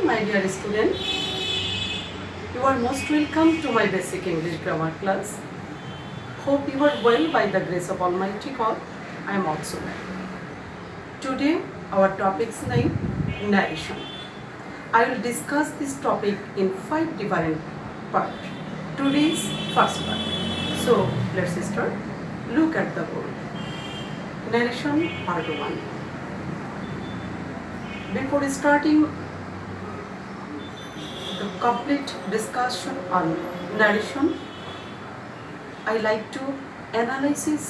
my dear student. You are most welcome to my basic English grammar class. Hope you are well by the grace of Almighty God. I am also well. Today our topic's name narration. I will discuss this topic in 5 different parts. Today's first part. So let's start. Look at the board. Narration part 1. Before starting the complete discussion on narration, I like to analyze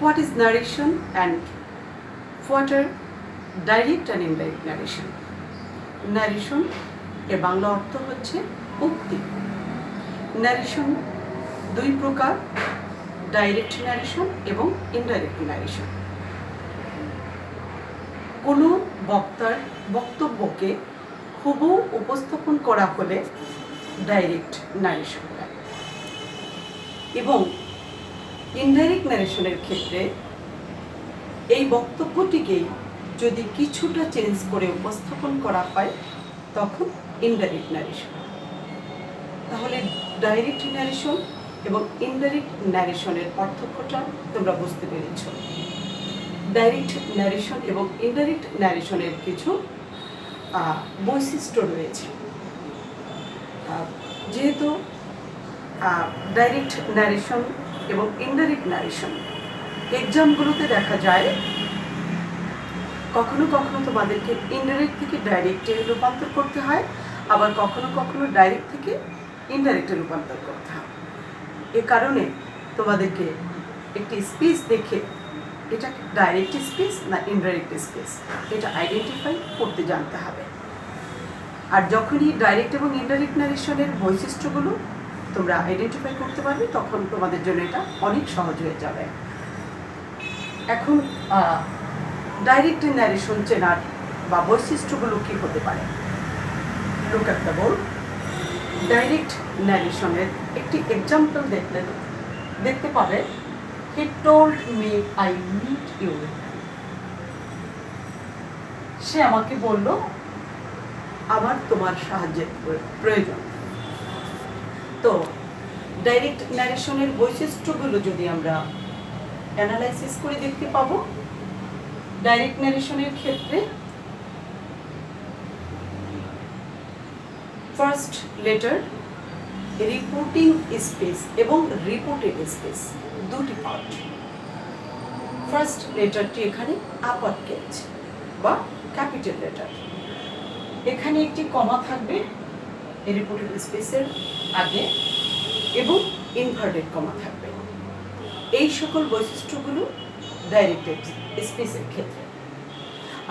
what is narration and what are direct and indirect narration. Narration এর বাংলা অর্থ হচ্ছে উক্তি। narration দুই প্রকার, direct narration এবং indirect narration। কোনো বক্তার বক্তব্যকে হুবহু উপস্থাপন করা হলে ডাইরেক্ট narration হয়, এবং ইনডাইরেক্ট narrationের ক্ষেত্রে এই বক্তব্যটিকেই যদি কিছুটা চেঞ্জ করে উপস্থাপন করা হয় তখন ইনডাইরেক্ট narration। তাহলে ডাইরেক্ট narration এবং ইনডাইরেক্ট narrationের পার্থক্যটা তোমরা বুঝতে পেরেছো। ডাইরেক্ট narration এবং ইনডাইরেক্ট narrationের কিছু বৈশিষ্ট্য রয়েছে। যেহেতু ডাইরেক্ট narration এবং ইনডাইরেক্ট narration এক্সামগুলোতে দেখা যায়, কখনো কখনো তোমাদেরকে ইনডাইরেক্ট থেকে ডাইরেক্টে রূপান্তর করতে হয়, আবার কখনো কখনো ডাইরেক্ট থেকে ইনডাইরেক্টে রূপান্তর করতে হয়। এ কারণে তোমাদেরকে একটি স্পিচ দেখে এটা ডাইরেক্ট স্পিচ না ইনডাইরেক্ট স্পিচ এটা আইডেন্টিফাই করতে জানতে হবে। আর যখনই ডাইরেক্ট এবং ইনডাইরেক্ট narrationের বৈশিষ্ট্যগুলো তোমরা আইডেন্টিফাই করতে পারবে তখন তোমাদের জন্য এটা অনেক সহজ হয়ে যাবে। এখন ডাইরেক্ট narration চেনার বা বৈশিষ্ট্যগুলো কী হতে পারে? Look at the board. Direct narrationের একটি এক্সাম্পল দেখতে পাবে, he told me I need you. সে আমাকে বলল আমার তোমার সাহায্যের প্রয়োজন। তো ডাইরেক্ট narrationের বৈশিষ্ট্যগুলো যদি আমরা অ্যানালাইসিস করে দেখতে পাবো, ডাইরেক্ট narrationের ক্ষেত্রে ফার্স্ট লেটার, রিপোর্টিং স্পেস এবং রিপোর্টেড স্পেস দুটি পার্ট। ফার্স্ট লেটারটি এখানে আপার কেস বা ক্যাপিটাল লেটার, এখানে একটি কমা থাকবে রিপোর্টেড স্পেসের আগে এবং ইনভার্টেড কমা থাকবে। এই সকল বৈশিষ্ট্যগুলো ডাইরেক্ট স্পেসের ক্ষেত্রে।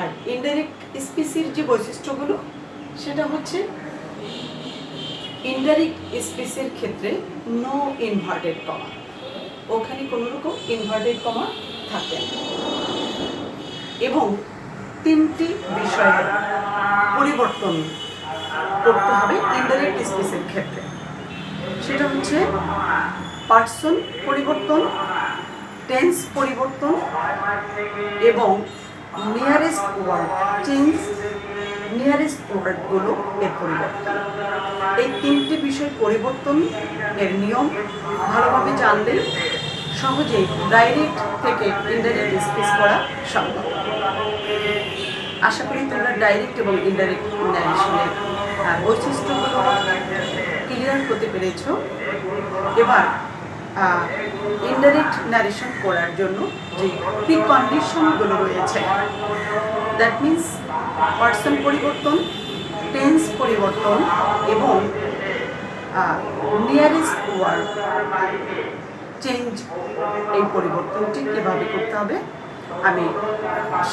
আর ইনডাইরেক্ট স্পেসের যে বৈশিষ্ট্যগুলো সেটা হচ্ছে ইনডাইরেক্ট স্পেসের ক্ষেত্রে নো ইনভার্টেড কমা, ওখানে কোনো রকম ইনভার্টেড কমা থাকে না, এবং তিনটি বিষয়ের পরিবর্তন করতে হবে ইনডাইরেক্ট স্পেসের ক্ষেত্রে। সেটা হচ্ছে পার্সন পরিবর্তন, টেন্স পরিবর্তন এবং নিয়ারেস্ট ওয়ার্ড চেঞ্জ, নিয়ারেস্ট ওয়ার্ডগুলো এর পরিবর্তন। এই তিনটি বিষয় পরিবর্তন এর নিয়ম ভালোভাবে জানলে সহজেই ডাইরেক্ট থেকে ইনডাইরেক্ট স্পেস করা সম্ভব। আশা করি তোমরা ডাইরেক্ট এবং ইনডাইরেক্ট narrationের বৈশিষ্ট্যগুলো ক্লিয়ার করতে পেরেছ। এবার ইনডাইরেক্ট narration করার জন্য যে প্রিকন্ডিশনগুলো রয়েছে, দ্যাট মিন্স পার্সন পরিবর্তন, টেন্স পরিবর্তন এবং নিয়ারেস্ট ওয়ার্ড চেঞ্জ, এই পরিবর্তনটি কীভাবে করতে হবে আমি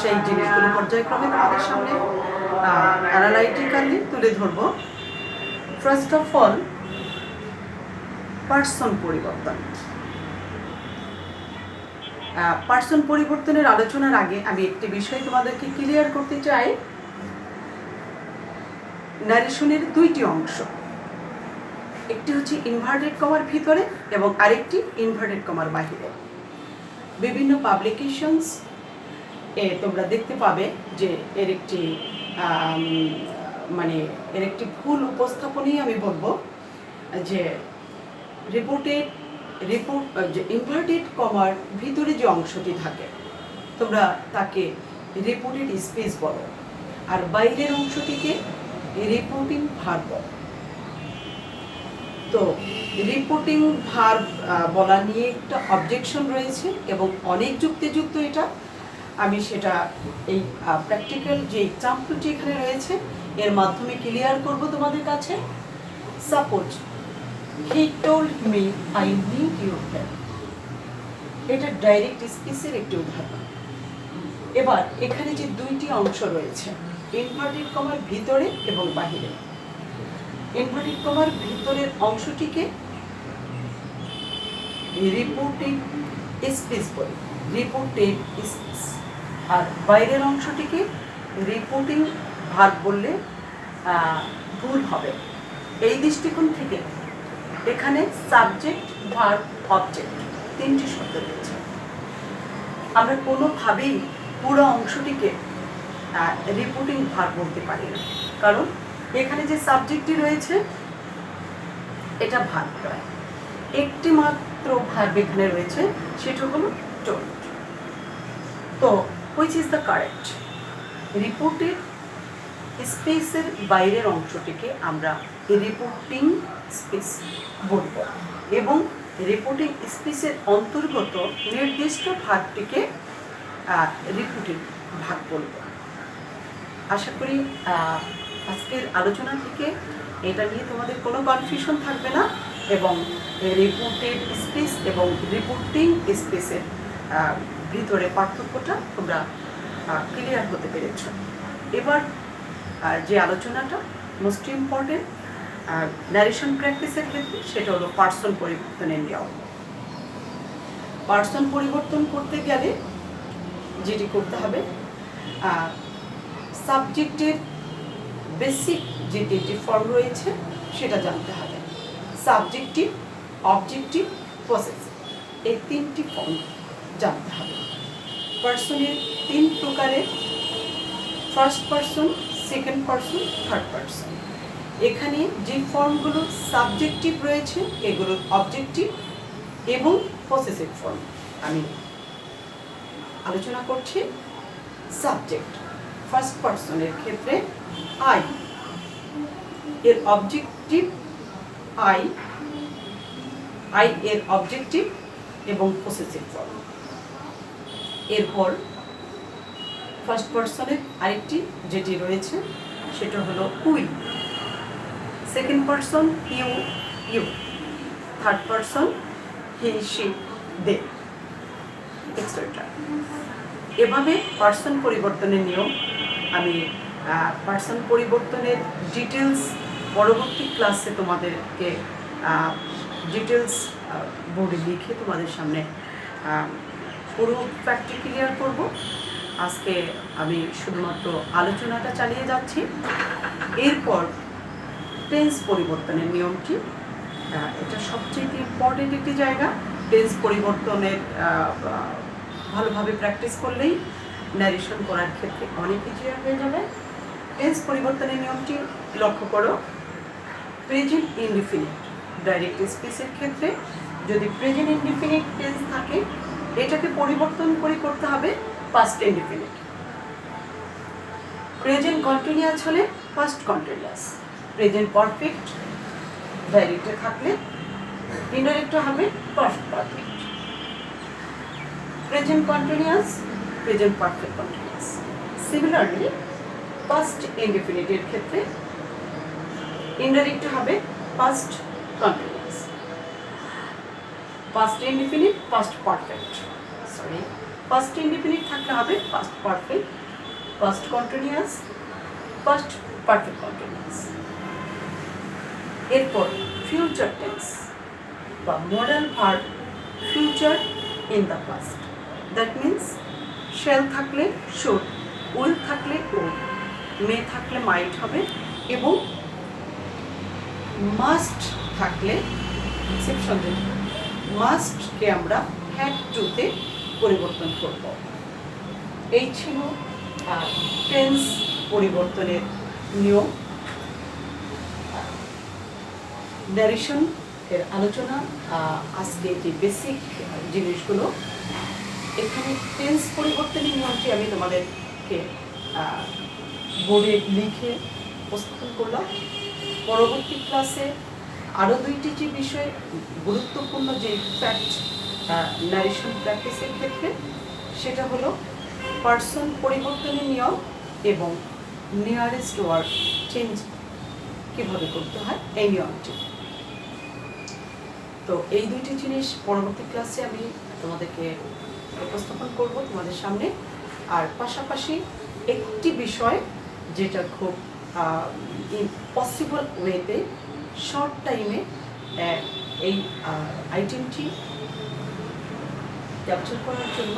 সেই জিনিসগুলো পর্যায়ক্রমে তোমাদের সামনে অ্যানালাইটিক্যালি তুলে ধরব। ফার্স্ট অফ অল, পার্সন পরিবর্তন। পার্সন পরিবর্তনের আলোচনার আগে আমি একটি বিষয় তোমাদেরকে ক্লিয়ার করতে চাই। narrationের দুইটি অংশ, একটি হচ্ছে ইনভার্টেড কমার ভিতরে এবং আরেকটি ইনভার্টেড কমার বাহিরে। বিভিন্ন পাবলিকেশনস তোমরা দেখতে পাবে যে এর একটি মানে এর একটি ভুল উপস্থাপনই আমি বলবো যে রিপোর্ট যে ইনভার্টেড কমার ভিতরে যে অংশটি থাকে তোমরা তাকে রিপোর্টেড স্পেস বলো, আর বাইরের অংশটিকে রিপোর্টিং ভার্ব বলো। তো রিপোর্টিং ভার্ব বলা নিয়ে একটা অবজেকশন রয়েছে এবং অনেক যুক্তিযুক্ত এটা। আমি সেটা এই প্র্যাকটিক্যাল যে এক্সাম্পলটি এখানে রয়েছে এর মাধ্যমে ক্লিয়ার করব তোমাদের কাছে। Suppose he told me I need your help, এটা ডাইরেক্ট স্পিচের একটি উদাহরণ। এবার এখানে যে দুইটি অংশ রয়েছে ইনভার্টেড কমার ভিতরে এবং বাহিরে, ইনভার্টেড কমার ভিতরের অংশটিকে রিপোর্টিং স্পিচ বলি, রিপোর্টেড স্পিচ, আর বাইরের অংশটিকে রিপোর্টিং ভার্ব বললে ভুল হবে। এই দৃষ্টিকোণ থেকে এখানে সাবজেক্ট ভার্ব অবজেক্ট তিনটি শব্দ রয়েছে। আমরা কোনোভাবেই পুরো অংশটিকে রিপোর্টিং ভার্ব বলতে পারি না, কারণ এখানে যে সাবজেক্টটি রয়েছে এটা ভার্ব নয়, একটি মাত্র ভার্ব এখানে রয়েছে, সেটা হলো টোল্ড। তো which is the correct? Reported স্পেসের বাইরের অংশটিকে আমরা রিপোর্টিং স্পেস বলব এবং রিপোর্টিং স্পেসের অন্তর্গত নির্দিষ্ট ভাগটিকে রিপোর্টিং ভাগ বলব। আশা করি আজকের আলোচনা থেকে এটা নিয়ে তোমাদের কোনো কনফিউশন থাকবে না এবং রিপোর্টেড স্পেস এবং রিপোর্টিং স্পেসের ভিতরে পার্থক্যটা তোমরা ক্লিয়ার হতে পেরেছ। এবার যে আলোচনাটা মোস্ট ইম্পর্টেন্ট ন্যারেশন প্র্যাকটিসের ক্ষেত্রে সেটা হলো পার্সন পরিবর্তনের নিয়ম। পার্সন পরিবর্তন করতে গেলে যেটি করতে হবে, সাবজেক্টের বেসিক যে তিনটি ফর্ম রয়েছে সেটা জানতে হবে। সাবজেক্টিভ, অবজেক্টিভ, পসেসিভ, এই তিনটি ফর্ম জানতে হবে। পার্সনের তিন প্রকারের, first person, second person, third person. এখানে যে ফর্মগুলো সাবজেক্টিভ রয়েছে এগুলো অবজেক্টিভ এবং পসেসিভ ফর্ম। আমি আলোচনা করছি সাবজেক্ট। ফার্স্ট পার্সনের ক্ষেত্রে আই এর অবজেক্টিভ, আই এর অবজেক্টিভ এবং পসেসিভ ফর্ম। এরপর ফার্স্ট পার্সনের আরেকটি যেটি রয়েছে সেটা হলো we, second person you, third person he, she, they, etcetera. এভাবে পার্সন পরিবর্তনের নিয়ম। আমি পার্সন পরিবর্তনের ডিটেলস পরবর্তী ক্লাসে তোমাদেরকে ডিটেলস বোর্ডে লিখে তোমাদের সামনে পুরো ফ্যাক্টরি ক্লিয়ার করব। আজকে আমি শুধুমাত্র আলোচনাটা চালিয়ে যাচ্ছি। এরপর টেন্স পরিবর্তনের নিয়মটি, এটা সবচেয়ে ইম্পর্টেন্ট একটি জায়গা। টেন্স পরিবর্তনের ভালোভাবে প্র্যাকটিস করলেই ন্যারেশন করার ক্ষেত্রে অনেক ইজিয়ার হয়ে যাবে। টেন্স পরিবর্তনের নিয়মটি লক্ষ্য করো। প্রেজেন্ট ইনডিফিনিট ডাইরেক্ট স্পিচের ক্ষেত্রে যদি প্রেজেন্ট ইনডিফিনিট টেন্স থাকে এটাকে পরিবর্তন করে করতে হবে পাস্ট ইনডিফিনিট। প্রেজেন্ট কন্টিনিউয়াস হলে পাস্ট কন্টিনিউয়াস। প্রেজেন্ট পারফেক্ট ডাইরেক্টে থাকলে ইনডাইরেক্ট হবে past perfect. Present continuous, present perfect continuous. Similarly past ইনডিফিনিটের ক্ষেত্রে ইনডাইরেক্ট হবে past continuous. Past indefinite, past perfect, sorry past indefinite থাকলে হবে past perfect, past continuous, past perfect continuous. এরপর future tense বা modal verb future in the past. That means shall থাকলে should, will থাকলে would, may থাকলে might হবে এবং must থাকলে এক্সেপশন দেব, মাস্টকে আমরা হ্যাড টুতে পরিবর্তন করব। এই ছিল টেন্স পরিবর্তনের নিয়ম। ন্যারেশন এর আলোচনা। আজকে যে বেসিক জিনিসগুলো, এখানে টেন্স পরিবর্তনের নিয়মটি আমি তোমাদেরকে বোর্ডে লিখে উপস্থাপন করলাম। পরবর্তী ক্লাসে আরও দুইটি যে বিষয় গুরুত্বপূর্ণ, যে ফ্যাক্ট ন্যারেশন প্র্যাকটিসের ক্ষেত্রে, সেটা হলো পার্সন পরিবর্তনের নিয়ম এবং নিয়ারেস্ট ওয়ার্ড চেঞ্জ কীভাবে করতে হয় এই নিয়মটি। তো এই দুইটি জিনিস পরবর্তী ক্লাসে আমি তোমাদেরকে উপস্থাপন করব তোমাদের সামনে। আর পাশাপাশি একটি বিষয় যেটা খুব পসিবল ওয়েতে শর্ট টাইমে এই আইটেমটি ক্যাপচার করার জন্য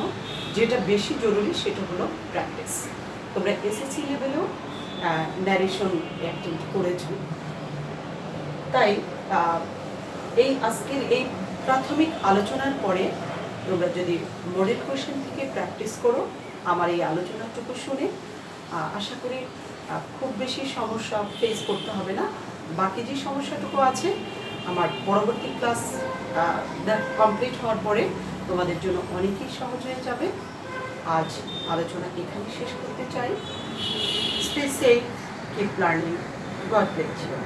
যেটা বেশি জরুরি, সেটা হলো প্র্যাকটিস। তোমরা এসএসসি লেভেলেও ন্যারেশন অ্যাটেম্প্ট করেছো, তাই এই আজকের এই প্রাথমিক আলোচনার পরে তোমরা যদি মডেল কোয়েশ্চেন থেকে প্র্যাকটিস করো, আমার এই আলোচনাটুকু শুনে আশা করি খুব বেশি সমস্যা ফেস করতে হবে না। বাকি যে সমস্যাটুকু আছে আমার পরবর্তী ক্লাস কমপ্লিট হওয়ার পরে তোমাদের জন্য অনেকই সহজ হয়ে যাবে। আজ আলোচনা এখানে শেষ করতে চাই। Stay safe, keep learning, God bless you.